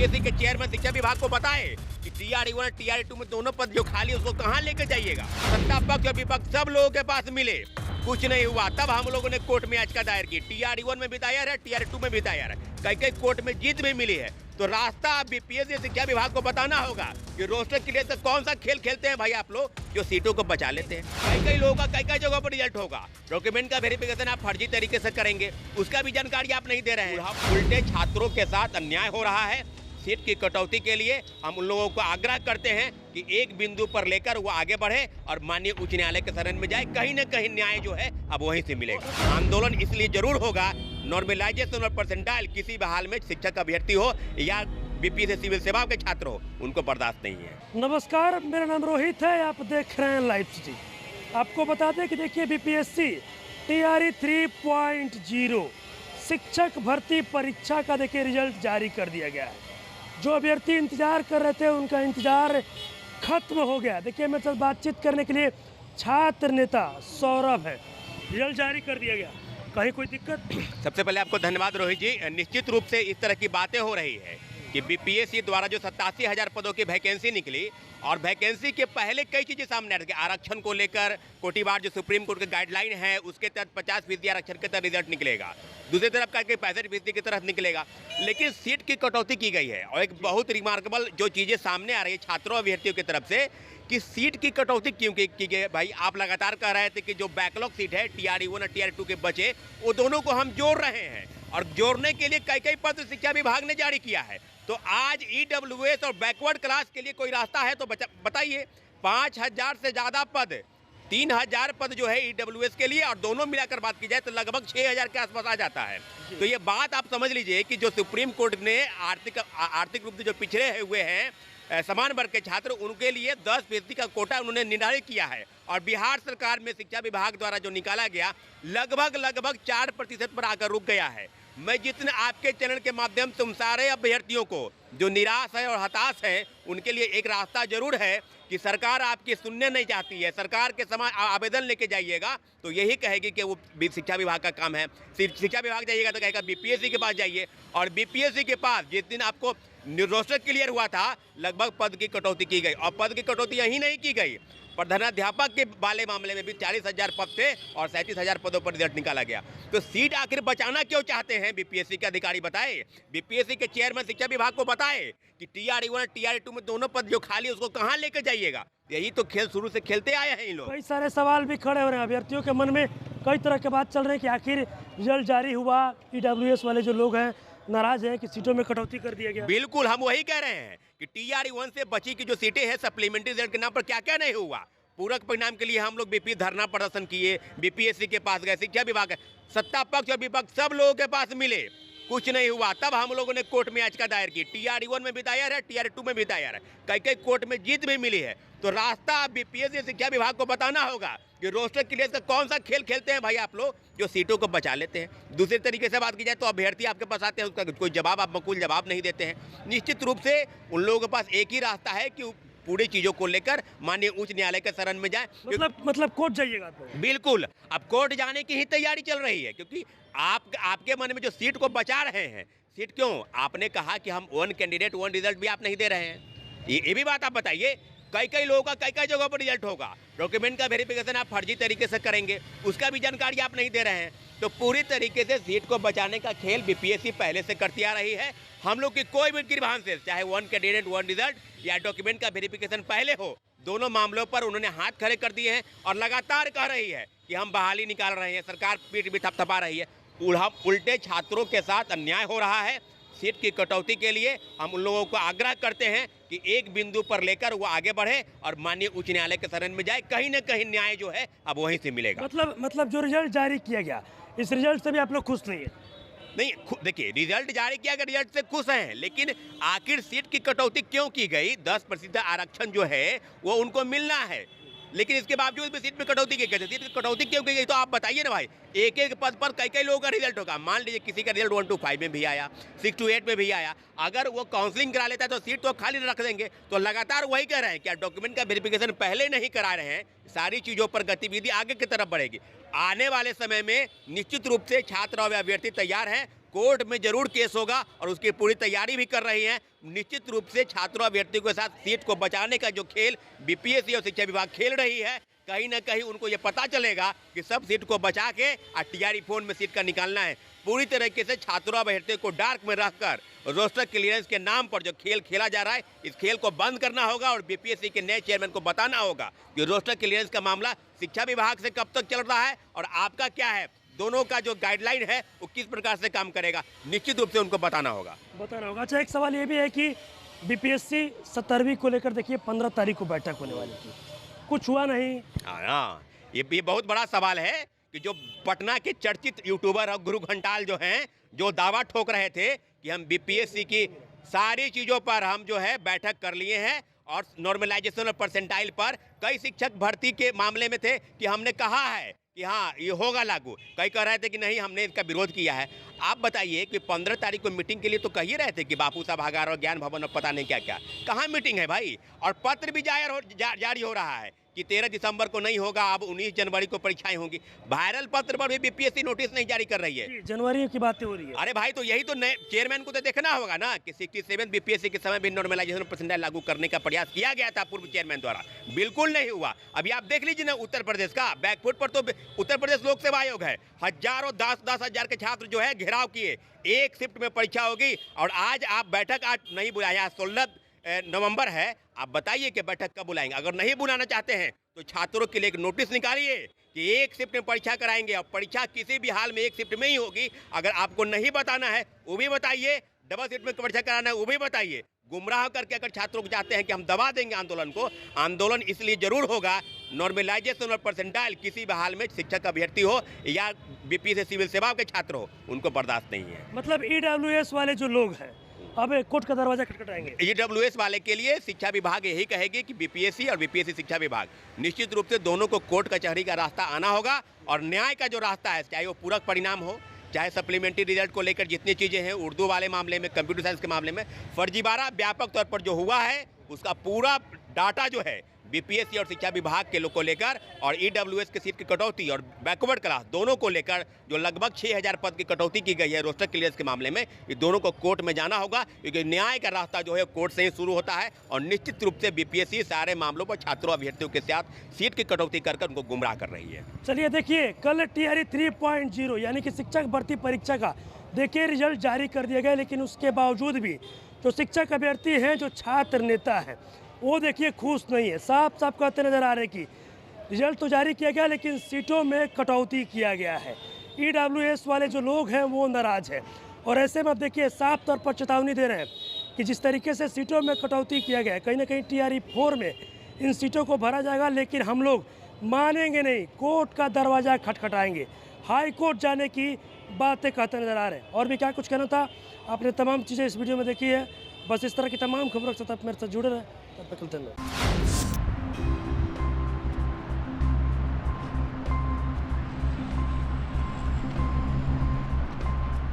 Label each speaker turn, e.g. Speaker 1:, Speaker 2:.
Speaker 1: BPSC के chairman शिक्षा विभाग को बताए कि TRE1 और TRE2 में दोनों पद जो खाली उसको कहाँ लेकर जाइएगा। सत्ता पक्ष और विपक्ष सब लोगों के पास मिले, कुछ नहीं हुआ। तब हम लोगों ने कोर्ट में याचिका दायर की। TRE1 में भी दायर है, TRE2 में भी दायर है। कई कोर्ट में जीत भी मिली है। तो रास्ता बीपीएससी शिक्षा विभाग को बताना होगा कि रोस्टर क्लियर से कौन सा खेल खेलते हैं भाई आप लोग, जो सीटों को बचा लेते हैं। कई लोगों का कई जगहों पर रिजल्ट होगा, डॉक्यूमेंट का वेरिफिकेशन आप फर्जी तरीके से करेंगे, उसका भी जानकारी आप नहीं दे रहे हैं। उल्टे छात्रों के साथ अन्याय हो रहा है। सीट की कटौती के लिए हम उन लोगों को आग्रह करते हैं कि एक बिंदु पर लेकर वो आगे बढ़े और माननीय उच्च न्यायालय के शरण में जाए। कहीं न कहीं न्याय जो है अब वहीं से मिलेगा। आंदोलन इसलिए जरूर होगा, नॉर्मलाइजेशन और परसेंटाइल किसी भी हाल में शिक्षक अभ्यर्थी हो या बीपीएससी सिविल सेवा के छात्र हो, उनको बर्दाश्त नहीं है।
Speaker 2: नमस्कार, मेरा नाम रोहित है, आप देख रहे हैं लाइव सिटी। आपको बता दें कि देखिए बीपीएससी TRE 3.0 शिक्षक भर्ती परीक्षा का देखिए रिजल्ट जारी कर दिया गया है। जो अभ्यर्थी इंतजार कर रहे थे उनका इंतजार खत्म हो गया। देखिए मेरे साथ बातचीत करने के लिए छात्र नेता सौरभ है। रिजल्ट जारी कर दिया गया, कहीं कोई दिक्कत?
Speaker 1: सबसे पहले आपको धन्यवाद रोहित जी। निश्चित रूप से इस तरह की बातें हो रही है कि बीपीएससी द्वारा जो 87,000 पदों की वैकेंसी निकली और वैकेंसी के पहले कई चीजें सामने आ रही, आरक्षण को लेकर कोटिवार जो सुप्रीम कोर्ट की गाइडलाइन है उसके तहत 50% आरक्षण के तहत रिजल्ट निकलेगा, दूसरी तरफ का 65% की तरफ निकलेगा। लेकिन सीट की कटौती की गई है और एक बहुत रिमार्केबल जो चीजें सामने आ रही है छात्रों अभ्यर्थियों की तरफ से कि सीट की कटौती क्यों की गई। भाई आप लगातार कह रहे थे कि जो बैकलॉग सीट है TRE1 और TRE2 के बचे वो दोनों को हम जोड़ रहे हैं और जोड़ने के लिए कई पत्र शिक्षा विभाग ने जारी किया है। तो आज EWS और बैकवर्ड क्लास के लिए कोई रास्ता है तो बताइए। 5,000 से ज़्यादा पद, 3,000 पद जो है EWS के लिए और दोनों मिलाकर बात की जाए तो लगभग 6,000 के आसपास आ जाता है। तो ये बात आप समझ लीजिए कि जो सुप्रीम कोर्ट ने आर्थिक रूप से जो पिछड़े हुए हैं समान वर्ग के छात्र, उनके लिए 10% का कोटा उन्होंने निर्धारित किया है और बिहार सरकार में शिक्षा विभाग द्वारा जो निकाला गया लगभग 4% पर आकर रुक गया है। मैं जितने आपके चैनल के माध्यम से उन सारे अभ्यर्थियों को जो निराश है और हताश है उनके लिए एक रास्ता जरूर है कि सरकार आपकी सुनने नहीं चाहती है। सरकार के समान आवेदन लेके जाइएगा तो यही कहेगी कि वो शिक्षा विभाग का काम है। शिक्षा विभाग जाइएगा तो कहेगा बीपीएससी के पास जाइए और बीपीएससी के पास जिस दिन आपको रोस्टर क्लियर हुआ था लगभग पद की कटौती की गई और पद की कटौती यही नहीं की गई, प्रधानाध्यापक के वाले मामले में भी 40,000 पद थे और 37,000 पदों पर रिजल्ट निकाला गया। तो सीट आखिर बचाना क्यों चाहते हैं बीपीएससी के अधिकारी बताए, बीपीएससी के चेयरमैन शिक्षा विभाग को बताए कि TRE1 और TRE2 में दोनों पद जो खाली उसको कहाँ लेकर जाइएगा। यही तो खेल शुरू से खेलते आए हैं ये लोग।
Speaker 2: कई सारे सवाल भी खड़े हो रहे हैं, अभ्यर्थियों के मन में कई तरह के बात चल रहे हैं कि आखिर रिजल्ट जारी हुआ, EWS वाले जो लोग हैं नाराज हैं कि सीटों में कटौती कर दिया गया।
Speaker 1: बिल्कुल, हम वही कह रहे हैं कि TRE1 से बची की जो सीटें हैं सप्लीमेंट्री रिजल्ट के नाम पर क्या क्या नहीं हुआ। पूरक परिणाम के लिए हम लोग धरना प्रदर्शन किए, बीपीएससी के पास गए, शिक्षा विभाग, सत्ता पक्ष और विपक्ष सब लोगों के पास मिले, कुछ नहीं हुआ। तब हम लोगों ने कोर्ट में याचिका दायर की। TRE1 में भी दायर है, TRE2 में भी दायर है। कई कोर्ट में जीत भी मिली है। तो रास्ता बीपीएससी शिक्षा विभाग को बताना होगा कि रोस्टर क्लियर से कौन सा खेल खेलते हैं भाई आप लोग, जो सीटों को बचा लेते हैं। दूसरे तरीके से बात की जाए तो अभ्यर्थी आपके पास आते हैं, उसका कोई जवाब आप मकबूल जवाब नहीं देते हैं। निश्चित रूप से उन लोगों के पास एक ही रास्ता है कि पूरी चीजों को लेकर माननीय उच्च न्यायालय के शरण में जाए।
Speaker 2: मतलब कोर्ट जाइएगा तो?
Speaker 1: बिल्कुल, अब कोर्ट जाने की ही तैयारी चल रही है क्योंकि आपके मन में जो सीट को बचा रहे हैं, सीट क्यों? आपने कहा कि हम 1 कैंडिडेट 1 रिजल्ट भी आप नहीं दे रहे हैं। ये भी बात आप बताइए। कई लोगों का कई जगहों पर रिजल्ट होगा, डॉक्यूमेंट का वेरिफिकेशन आप फर्जी तरीके से करेंगे, उसका भी जानकारी आप नहीं दे रहे हैं। तो पूरी तरीके से सीट को बचाने का खेल बीपीएससी पहले से करती आ रही है। हम लोग की कोई भी गिरभान से, चाहे 1 कैंडिडेट 1 रिजल्ट या डॉक्यूमेंट का वेरिफिकेशन पहले हो, दोनों मामलों पर उन्होंने हाथ खड़े कर दिए हैं और लगातार कह रही है कि हम बहाली निकाल रहे हैं, सरकार पीठ भी थपथपा रही है। उल्टे छात्रों के साथ अन्याय हो रहा है। सीट की कटौती के लिए हम उन लोगों को आग्रह करते हैं कि एक बिंदु पर लेकर वो आगे बढ़े और माननीय उच्च न्यायालय के शरण में जाए। कहीं न कहीं न्याय जो है अब वहीं से मिलेगा।
Speaker 2: मतलब जो रिजल्ट जारी किया गया, इस रिजल्ट से भी आप लोग खुश नहीं है?
Speaker 1: नहीं, देखिए रिजल्ट जारी किया गया, रिजल्ट से खुश हैं, लेकिन आखिर सीट की कटौती क्यों की गई? 10% आरक्षण जो है वो उनको मिलना है, लेकिन इसके बावजूद भी सीट में कटौती की गई। सीट की कटौती क्यों की गई तो आप बताइए ना भाई। एक पद पर कई लोगों का रिजल्ट होगा। मान लीजिए किसी का रिजल्ट 1 to 5 में भी आया, 6 to 8 में भी आया, अगर वो काउंसलिंग करा लेता है तो सीट तो खाली रख देंगे। तो लगातार वही कह रहे हैं कि डॉक्यूमेंट का वेरिफिकेशन पहले नहीं करा रहे हैं, सारी चीज़ों पर गतिविधि आगे की तरफ बढ़ेगी। आने वाले समय में निश्चित रूप से छात्र और अभ्यर्थी तैयार हैं, कोर्ट में जरूर केस होगा और उसकी पूरी तैयारी भी कर रही हैं। निश्चित रूप से छात्रों अभ्यर्थियों के साथ सीट को बचाने का जो खेल बीपीएससी और शिक्षा विभाग खेल रही है, कहीं ना कहीं उनको ये पता चलेगा कि सब सीट को बचा के और टीआरई फोन में सीट का निकालना है। पूरी तरीके से छात्रों अभ्यर्थियों को डार्क में रखकर रोस्टर क्लियरेंस के नाम पर जो खेल खेला जा रहा है, इस खेल को बंद करना होगा और बीपीएससी के नए चेयरमैन को बताना होगा कि रोस्टर क्लियरेंस का मामला शिक्षा विभाग से कब तक चल रहा है और आपका क्या है, दोनों का जो गाइडलाइन है वो किस प्रकार से काम करेगा, निश्चित रूप से उनको बताना होगा।
Speaker 2: अच्छा, एक सवाल ये भी है कि बीपीएससी 17वीं को लेकर देखिए 15 तारीख को बैठक होने वाली थी, कुछ हुआ नहीं।
Speaker 1: हाँ, ये बहुत बड़ा सवाल है कि जो पटना के चर्चित यूट्यूबर और गुरु घंटाल जो हैं, जो दावा ठोक रहे थे कि हम बीपीएससी की सारी चीज़ों पर हम जो है बैठक कर लिए हैं और नॉर्मलाइजेशन और परसेंटाइल पर, कई शिक्षक भर्ती के मामले में थे कि हमने कहा है कि हाँ ये होगा लागू, कई कह रहे थे कि नहीं हमने इसका विरोध किया है। आप बताइए कि 15 तारीख को मीटिंग के लिए तो कह ही रहे थे कि बापू सभागार और ज्ञान भवन और पता नहीं क्या क्या, कहाँ मीटिंग है भाई। और पत्र भी जारी हो रहा है कि 13 दिसंबर को नहीं होगा, अब 19 जनवरी को परीक्षाएं होंगी। वायरल पत्र पर भी बीपीएससी नोटिस नहीं जारी कर रही है।
Speaker 2: जनवरी की बातें हो रही है।
Speaker 1: अरे भाई, तो यही तो नए चेयरमैन को तो देखना होगा ना कि 67 बीपीएससी के समय भी नॉर्मलाइजेशन परसेंटाइल लागू करने का प्रयास किया गया था पूर्व चेयरमैन द्वारा, बिल्कुल नहीं हुआ। अभी आप देख लीजिए ना उत्तर प्रदेश का बैकफुट पर, तो उत्तर प्रदेश लोक सेवा आयोग है, हजारों 10-10 हजार के छात्र जो है घेराव किए, एक शिफ्ट में परीक्षा होगी और आज आप बैठक आज नहीं बुलाया, 16 नवंबर है, आप बताइए कि बैठक कब बुलाएंगे। अगर नहीं बुलाना चाहते हैं तो छात्रों के लिए एक नोटिस निकालिए कि एक शिफ्ट में परीक्षा कराएंगे और परीक्षा किसी भी हाल में एक शिफ्ट में ही होगी। अगर आपको नहीं बताना है वो भी बताइए, डबल शिफ्ट में परीक्षा कराना है वो भी बताइए। गुमराह करके अगर छात्रों को चाहते हैं कि हम दबा देंगे आंदोलन को, आंदोलन इसलिए जरूर होगा, नॉर्मलाइजेशन और परसेंटाइल किसी भी हाल में शिक्षक अभ्यर्थी हो या बीपीएससी सिविल सेवा के छात्र हो, उनको बर्दाश्त नहीं है।
Speaker 2: मतलब ईडब्ल्यूएस वाले जो लोग हैं अब कोर्ट का दरवाजा खटखटाएंगे।
Speaker 1: ईडब्ल्यूएस वाले के लिए शिक्षा विभाग यही कहेगी कि बीपीएससी और बीपीएससी शिक्षा विभाग निश्चित रूप से दोनों को कोर्ट कचहरी का रास्ता आना होगा और न्याय का जो रास्ता है, चाहे वो पूरक परिणाम हो, चाहे सप्लीमेंट्री रिजल्ट को लेकर जितनी चीज़ें हैं, उर्दू वाले मामले में, कंप्यूटर साइंस के मामले में फर्जीवाड़ा व्यापक तौर पर जो हुआ है उसका पूरा डाटा जो है बीपीएससी और शिक्षा विभाग के लोग को लेकर और ईडब्ल्यूएस की सीट की कटौती और बैकवर्ड क्लास दोनों को लेकर जो लगभग 6000 पद की कटौती की गई है रोस्टर क्लियरेंस के मामले में, ये दोनों को कोर्ट में जाना होगा क्योंकि न्याय का रास्ता जो है कोर्ट से ही शुरू होता है। और निश्चित रूप से बीपीएससी सारे मामलों पर छात्रों अभ्यर्थियों के साथ सीट की कटौती कर उनको गुमराह कर रही है।
Speaker 2: चलिए देखिए, कल टीआरई 3.0 यानी कि शिक्षक भर्ती परीक्षा का देखिए रिजल्ट जारी कर दिया गया, लेकिन उसके बावजूद भी जो शिक्षक अभ्यर्थी हैं, जो छात्र नेता हैं, वो देखिए खुश नहीं है। साफ साफ कहते नजर आ रहे कि रिजल्ट तो जारी किया गया लेकिन सीटों में कटौती किया गया है। ईडब्ल्यूएस वाले जो लोग हैं वो नाराज हैं और ऐसे में अब देखिए साफ तौर पर चेतावनी दे रहे हैं कि जिस तरीके से सीटों में कटौती किया गया है, कहीं ना कहीं टीआरई 4 में इन सीटों को भरा जाएगा, लेकिन हम लोग मानेंगे नहीं, कोर्ट का दरवाज़ा खटखटाएंगे, हाई कोर्ट जाने की बातें कहते नजर आ रहे हैं। और भी क्या कुछ कहना था, आपने तमाम चीज़ें इस वीडियो में देखी है। बस इस तरह की तमाम खबरों के साथ आप मेरे साथ जुड़े रहे। तब तक के लिए धन्यवाद।